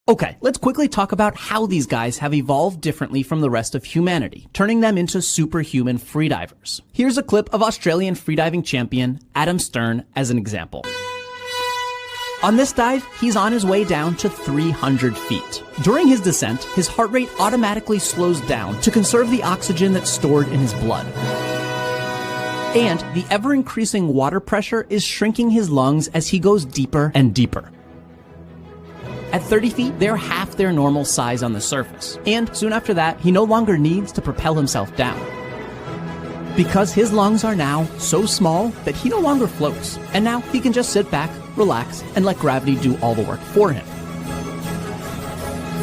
Okay, let's quickly talk about how these guys have evolved differently from the rest of humanity, turning them into superhuman freedivers. Here's a clip of Australian freediving champion Adam Stern as an example. On this dive, he's on his way down to 300 feet. During his descent, his heart rate automatically slows down to conserve the oxygen that's stored in his blood. And the ever-increasing water pressure is shrinking his lungs as he goes deeper and deeper. At 30 feet, they're half their normal size on the surface. And soon after that, he no longer needs to propel himself down, because his lungs are now so small that he no longer floats. And now he can just sit back, relax, and let gravity do all the work for him.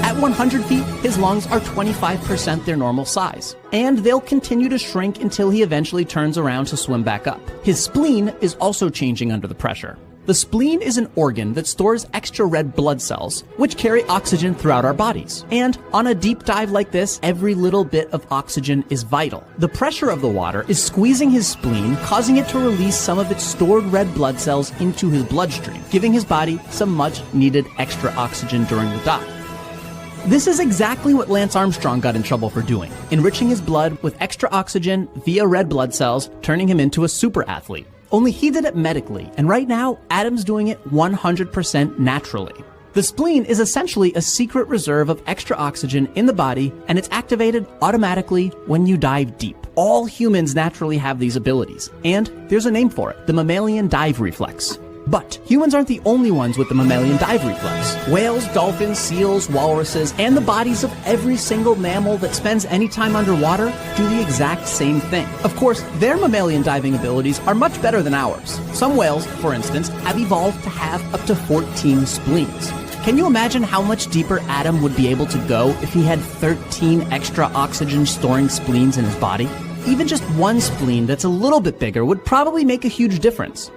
At 100 feet, his lungs are 25% their normal size, and they'll continue to shrink until he eventually turns around to swim back up. His spleen is also changing under the pressure. The spleen is an organ that stores extra red blood cells, which carry oxygen throughout our bodies. And on a deep dive like this, every little bit of oxygen is vital. The pressure of the water is squeezing his spleen, causing it to release some of its stored red blood cells into his bloodstream, giving his body some much needed extra oxygen during the dive. This is exactly what Lance Armstrong got in trouble for doing, enriching his blood with extra oxygen via red blood cells, turning him into a super athlete. Only he did it medically, and right now, Adam's doing it 100% naturally. The spleen is essentially a secret reserve of extra oxygen in the body, and it's activated automatically when you dive deep. All humans naturally have these abilities, and there's a name for it, the mammalian dive reflex. But humans aren't the only ones with the mammalian dive reflex. Whales, dolphins, seals, walruses, and the bodies of every single mammal that spends any time underwater do the exact same thing. Of course, their mammalian diving abilities are much better than ours. Some whales, for instance, have evolved to have up to 14 spleens. Can you imagine how much deeper Adam would be able to go if he had 13 extra oxygen-storing spleens in his body? Even just one spleen that's a little bit bigger would probably make a huge difference.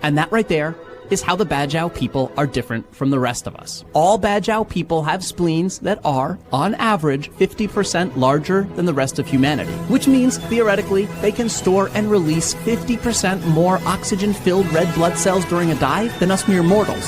And that right there is how the Bajau people are different from the rest of us. All Bajau people have spleens that are, on average, 50% larger than the rest of humanity, which means, theoretically, they can store and release 50% more oxygen-filled red blood cells during a dive than us mere mortals.